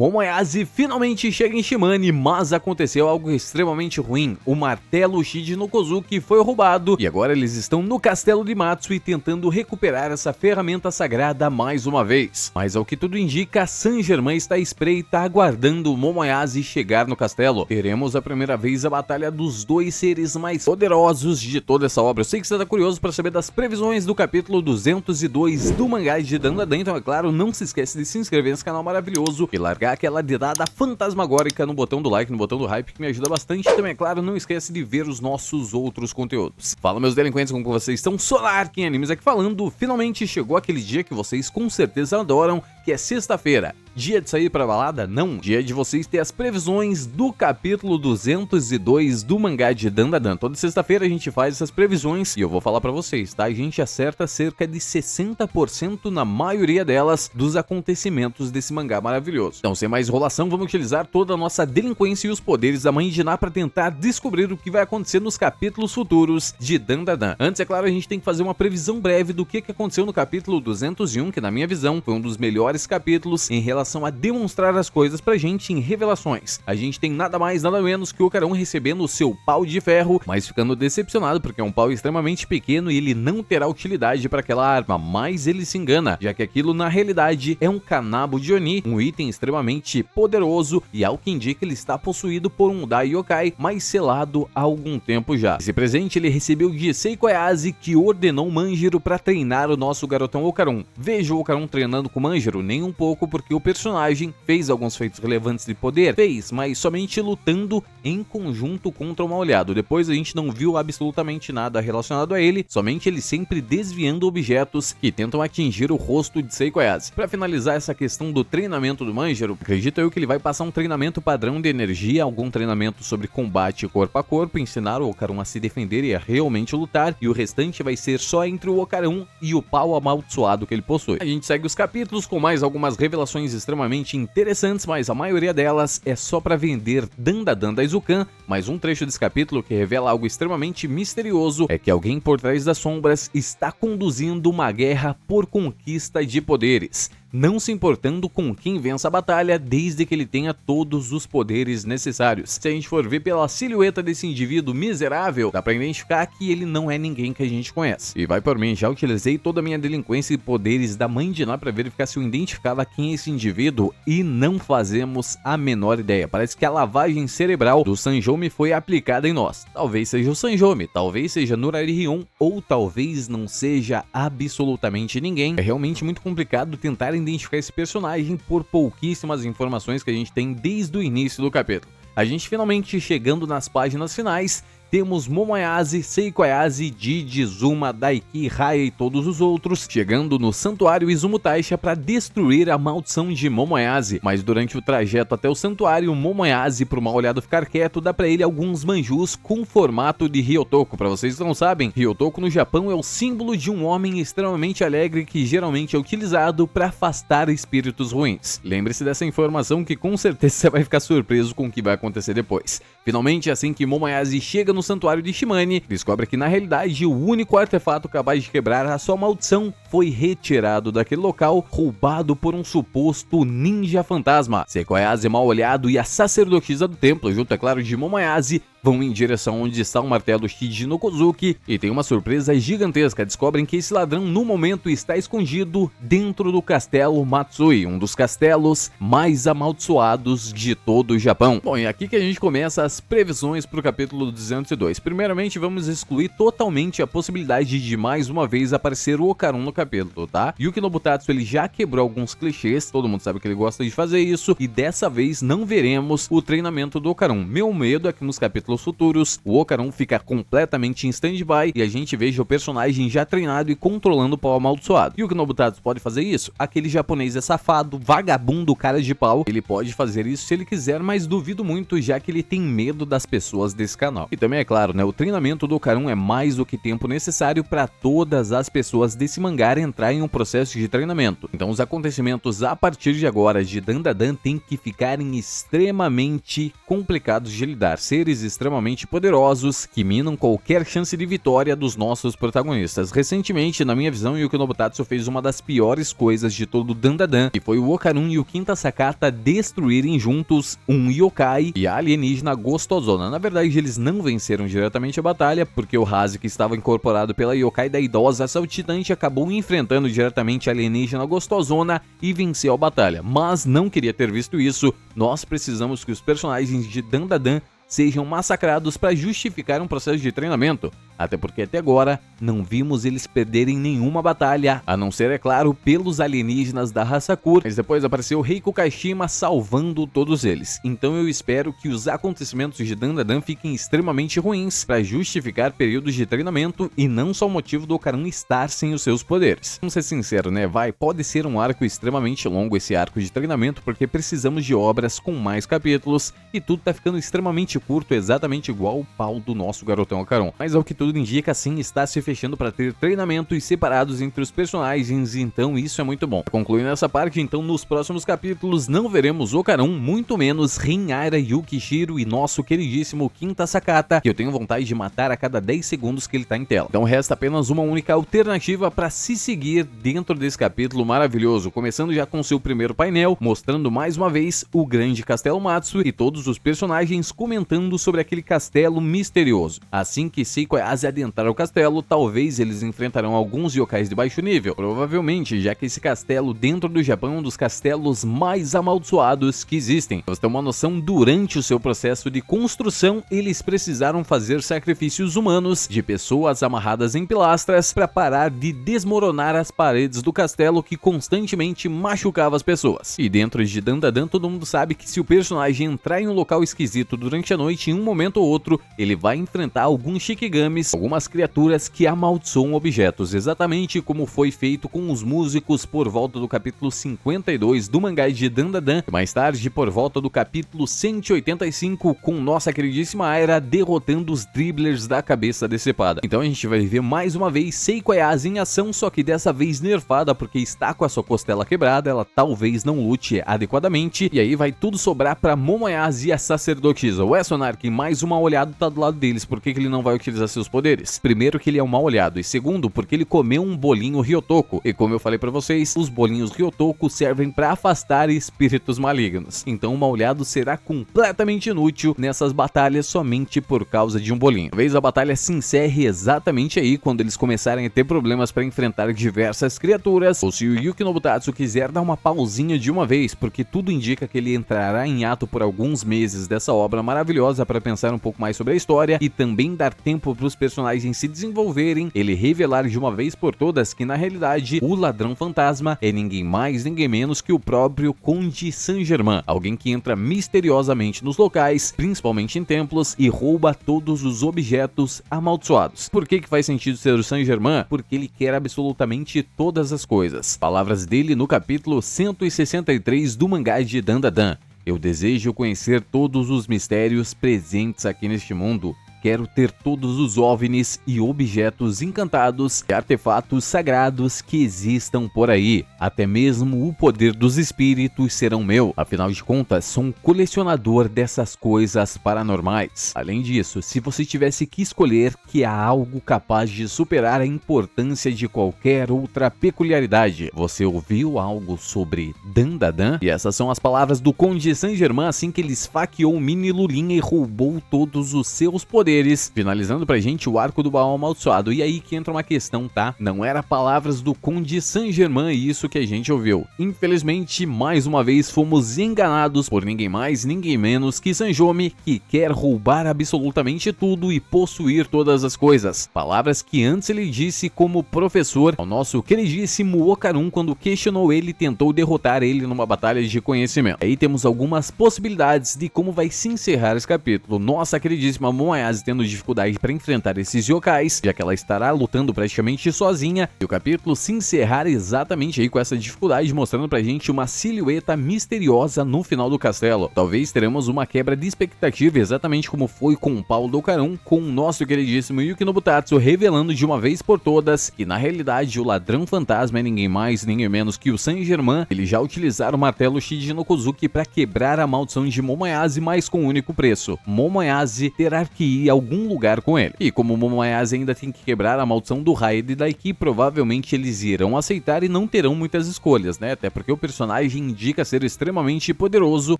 Momoyase finalmente chega em Shimane, mas aconteceu algo extremamente ruim. O martelo Shiji no Kozuki foi roubado e agora eles estão no castelo de Matsui tentando recuperar essa ferramenta sagrada mais uma vez. Mas ao que tudo indica, Saint-Germain está à espreita aguardando o Momoyase chegar no castelo. Teremos a primeira vez a batalha dos dois seres mais poderosos de toda essa obra. Eu sei que você está curioso para saber das previsões do capítulo 202 do mangá de Dandadan, então é claro, não se esquece de se inscrever nesse canal maravilhoso e largar aquela dedada fantasmagórica no botão do like, no botão do hype, que me ajuda bastante. Também, é claro, não esquece de ver os nossos outros conteúdos. Fala, meus delinquentes, como vocês estão? Solar King Animes aqui falando. Finalmente chegou aquele dia que vocês com certeza adoram, que é sexta-feira. Dia de sair pra balada? Não. Dia de vocês ter as previsões do capítulo 202 do mangá de Dandadan. Toda sexta-feira a gente faz essas previsões e eu vou falar pra vocês, tá? A gente acerta cerca de 60% na maioria delas dos acontecimentos desse mangá maravilhoso. Então, sem mais enrolação, vamos utilizar toda a nossa delinquência e os poderes da Mãe Diná pra tentar descobrir o que vai acontecer nos capítulos futuros de Dandadan. Antes, é claro, a gente tem que fazer uma previsão breve do que aconteceu no capítulo 201, que na minha visão foi um dos melhores capítulos em relação a demonstrar as coisas pra gente em revelações. A gente tem nada mais, nada menos que o Ocaron recebendo o seu pau de ferro, mas ficando decepcionado porque é um pau extremamente pequeno e ele não terá utilidade para aquela arma, mas ele se engana, já que aquilo na realidade é um Kanabo de Oni, um item extremamente poderoso e ao que indica ele está possuído por um Dai Yokai, mas selado há algum tempo já. Esse presente ele recebeu de Seiko Ayase, que ordenou Manjiro para treinar o nosso garotão Ocaron. Veja o Ocaron treinando com Manjiro nem um pouco, porque o personagem fez alguns feitos relevantes de poder, mas somente lutando em conjunto contra o Mal-Olhado. Depois a gente não viu absolutamente nada relacionado a ele, somente ele sempre desviando objetos que tentam atingir o rosto de Seiko Ayase. Para finalizar essa questão do treinamento do Manjiro, acredito eu que ele vai passar um treinamento padrão de energia, algum treinamento sobre combate corpo a corpo, ensinar o Ocaron a se defender e a realmente lutar, e o restante vai ser só entre o Ocaron e o pau amaldiçoado que ele possui. A gente segue os capítulos com mais algumas revelações extremamente interessantes, mas a maioria delas é só para vender Dandadan da Izukan. Mais um trecho desse capítulo que revela algo extremamente misterioso, é que alguém por trás das sombras está conduzindo uma guerra por conquista de poderes, não se importando com quem vença a batalha, desde que ele tenha todos os poderes necessários. Se a gente for ver pela silhueta desse indivíduo miserável, dá pra identificar que ele não é ninguém que a gente conhece. E vai por mim, já utilizei toda a minha delinquência e poderes da Mãe Diná pra verificar se eu identificava quem é esse indivíduo e não fazemos a menor ideia. Parece que a lavagem cerebral do Sanjomi foi aplicada em nós. Talvez seja o Sanjomi, talvez seja Nurari Rion, ou talvez não seja absolutamente ninguém. É realmente muito complicado tentar identificar esse personagem por pouquíssimas informações que a gente tem desde o início do capítulo. A gente finalmente chegando nas páginas finais, temos Momoyase, Seiko Ayase, Jiji, Zuma, Daiki, Raya e todos os outros chegando no santuário Izumo Taisha para destruir a maldição de Momoyase. Mas durante o trajeto até o santuário, Momoyase, pro Mal-Olhado ficar quieto, dá para ele alguns manjus com formato de Ryotoko. Para vocês que não sabem, Ryotoko no Japão é o símbolo de um homem extremamente alegre que geralmente é utilizado para afastar espíritos ruins. Lembre-se dessa informação que com certeza você vai ficar surpreso com o que vai acontecer depois. Finalmente, assim que Momoyase chega no santuário de Shimane, descobre que na realidade o único artefato capaz de quebrar a sua maldição foi retirado daquele local, roubado por um suposto ninja fantasma. Seiko Ayase, Mal-Olhado e a sacerdotisa do templo, junto, é claro, de Momoyase, vão em direção onde está o martelo Shiji no Kozuki e tem uma surpresa gigantesca. Descobrem que esse ladrão no momento está escondido dentro do castelo Matsui, um dos castelos mais amaldiçoados de todo o Japão. Bom, e aqui que a gente começa as previsões para o capítulo 202. Primeiramente, vamos excluir totalmente a possibilidade de mais uma vez aparecer o Ocaron no capítulo, tá? Yuki Nobutatsu, ele já quebrou alguns clichês, todo mundo sabe que ele gosta de fazer isso, e dessa vez não veremos o treinamento do Ocaron. Meu medo é que nos capítulos futuros o Ocaron fica completamente em stand-by e a gente veja o personagem já treinado e controlando o pau amaldiçoado. E o que Nobutatsu pode fazer isso? Aquele japonês é safado, vagabundo, cara de pau, ele pode fazer isso se ele quiser, mas duvido muito, já que ele tem medo das pessoas desse canal. E também é claro, né, o treinamento do Ocaron é mais do que tempo necessário para todas as pessoas desse mangá entrar em um processo de treinamento. Então os acontecimentos a partir de agora de Dandadan tem que ficarem extremamente complicados de lidar. Seres extremamente poderosos que minam qualquer chance de vitória dos nossos protagonistas. Recentemente, na minha visão, Yuki Nobutatsu fez uma das piores coisas de todo o Dandadan, que foi o Okarun e o Quinta Sakata destruírem juntos um yokai e a alienígena gostosona. Na verdade, eles não venceram diretamente a batalha, porque o Hazi, que estava incorporado pela yokai da idosa saltitante, acabou enfrentando diretamente a alienígena gostosona e venceu a batalha. Mas não queria ter visto isso. Nós precisamos que os personagens de Dandadan sejam massacrados para justificar um processo de treinamento, até porque até agora não vimos eles perderem nenhuma batalha, a não ser, é claro, pelos alienígenas da raça Kur, mas depois apareceu Reiko Kashima salvando todos eles. Então eu espero que os acontecimentos de Dandadan fiquem extremamente ruins para justificar períodos de treinamento e não só o motivo do Okarun estar sem os seus poderes. Vamos ser sinceros, né? Pode ser um arco extremamente longo esse arco de treinamento, porque precisamos de obras com mais capítulos e tudo tá ficando extremamente curto, exatamente igual o pau do nosso garotão Okarun. Mas ao que tudo indica, sim, está se fechando para ter treinamentos separados entre os personagens, então isso é muito bom. Concluindo essa parte, então nos próximos capítulos não veremos Okarun, muito menos Rin-Ara, Yukishiro e nosso queridíssimo Quinta Sakata, que eu tenho vontade de matar a cada 10 segundos que ele tá em tela. Então resta apenas uma única alternativa para se seguir dentro desse capítulo maravilhoso, começando já com seu primeiro painel, mostrando mais uma vez o grande Castelo Matsu e todos os personagens comentando sobre aquele castelo misterioso. Assim que Seiko e Aze adentrar o castelo, talvez eles enfrentarão alguns yokais de baixo nível, provavelmente, já que esse castelo dentro do Japão é um dos castelos mais amaldiçoados que existem. Pra você ter uma noção, durante o seu processo de construção, eles precisaram fazer sacrifícios humanos de pessoas amarradas em pilastras para parar de desmoronar as paredes do castelo que constantemente machucava as pessoas. E dentro de Dandadan, todo mundo sabe que se o personagem entrar em um local esquisito durante a noite, em um momento ou outro, ele vai enfrentar alguns Shikigamis, algumas criaturas que amaldiçoam objetos, exatamente como foi feito com os músicos por volta do capítulo 52 do mangá de Dandadan, e mais tarde por volta do capítulo 185 com nossa queridíssima Aira derrotando os dribblers da cabeça decepada. Então a gente vai ver mais uma vez Seiko Ayase em ação, só que dessa vez nerfada, porque está com a sua costela quebrada, ela talvez não lute adequadamente, e aí vai tudo sobrar para Momoyase e a sacerdotisa. O Sonark, mais um mal-olhado tá do lado deles. Por que ele não vai utilizar seus poderes? Primeiro, que ele é um mal-olhado, e segundo, porque ele comeu um bolinho Ryotoko, e como eu falei pra vocês, os bolinhos Ryotoko servem pra afastar espíritos malignos. Então o mal-olhado será completamente inútil nessas batalhas somente por causa de um bolinho. Talvez a batalha se encerre exatamente aí, quando eles começarem a ter problemas pra enfrentar diversas criaturas, ou se o Yuki Nobutatsu quiser dar uma pausinha de uma vez, porque tudo indica que ele entrará em ato por alguns meses dessa obra maravilhosa para pensar um pouco mais sobre a história e também dar tempo para os personagens se desenvolverem, ele revelar de uma vez por todas que na realidade o ladrão fantasma é ninguém mais, ninguém menos que o próprio Conde Saint-Germain, alguém que entra misteriosamente nos locais, principalmente em templos, e rouba todos os objetos amaldiçoados. Por que faz sentido ser o Saint-Germain? Porque ele quer absolutamente todas as coisas. Palavras dele no capítulo 163 do mangá de Dandadan. Eu desejo conhecer todos os mistérios presentes aqui neste mundo. Quero ter todos os OVNIs e objetos encantados e artefatos sagrados que existam por aí. Até mesmo o poder dos espíritos serão meu. Afinal de contas, sou um colecionador dessas coisas paranormais. Além disso, se você tivesse que escolher que há algo capaz de superar a importância de qualquer outra peculiaridade, você ouviu algo sobre Dandadan? E essas são as palavras do Conde Saint-Germain assim que ele esfaqueou o mini Lulinha e roubou todos os seus poderes, finalizando pra gente o arco do baú amaldiçoado. E aí que entra uma questão, tá? Não era palavras do Conde Saint-Germain isso que a gente ouviu. Infelizmente, mais uma vez fomos enganados por ninguém mais, ninguém menos que Sanjomi, que quer roubar absolutamente tudo e possuir todas as coisas. Palavras que antes ele disse como professor ao nosso queridíssimo Okarun quando questionou ele e tentou derrotar ele numa batalha de conhecimento. Aí temos algumas possibilidades de como vai se encerrar esse capítulo. Nossa queridíssima Momoyase quase tendo dificuldade para enfrentar esses yokais, já que ela estará lutando praticamente sozinha, e o capítulo se encerrar exatamente aí com essa dificuldade, mostrando pra gente uma silhueta misteriosa no final do castelo. Talvez teremos uma quebra de expectativa, exatamente como foi com o Paulo do Caron, com o nosso queridíssimo Yuki Nobutatsu, revelando de uma vez por todas que na realidade o ladrão fantasma é ninguém mais, ninguém menos que o Saint-Germain. Ele já utilizaram o martelo Shiji no Kozuki para quebrar a maldição de Momoyase, mas com um único preço: Momoyase terá que ir a algum lugar com ele. E como Momoyase ainda tem que quebrar a maldição do Raid Daiki, provavelmente eles irão aceitar e não terão muitas escolhas, né? Até porque o personagem indica ser extremamente poderoso.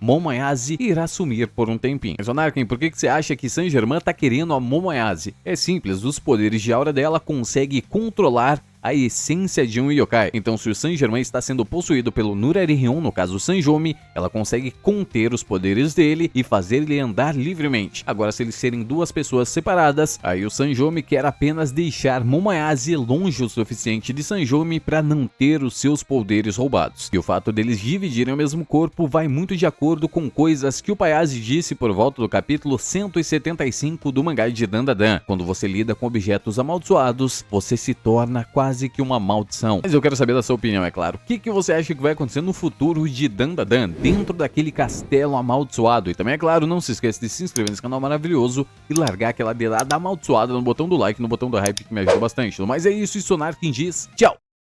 Momoyase irá sumir por um tempinho. Mas, Onarken, por que você acha que Saint-Germain tá querendo a Momoyase? É simples, os poderes de aura dela consegue controlar a essência de um yokai. Então, se o Saint-Germain está sendo possuído pelo Nurarihyon, no caso Sanjomi, ela consegue conter os poderes dele e fazer ele andar livremente. Agora, se eles serem duas pessoas separadas, aí o Sanjomi quer apenas deixar Momoyase longe o suficiente de Sanjomi para não ter os seus poderes roubados. E o fato deles dividirem o mesmo corpo vai muito de acordo com coisas que o Payase disse por volta do capítulo 175 do mangá de Dandadan. Quando você lida com objetos amaldiçoados, você se torna quase que uma maldição. Mas eu quero saber da sua opinião, é claro. O que você acha que vai acontecer no futuro de Dandadan, dentro daquele castelo amaldiçoado? E também, é claro, não se esqueça de se inscrever nesse canal maravilhoso e largar aquela dedada amaldiçoada no botão do like, no botão do hype, que me ajuda bastante. Mas é isso, e Onarken diz tchau!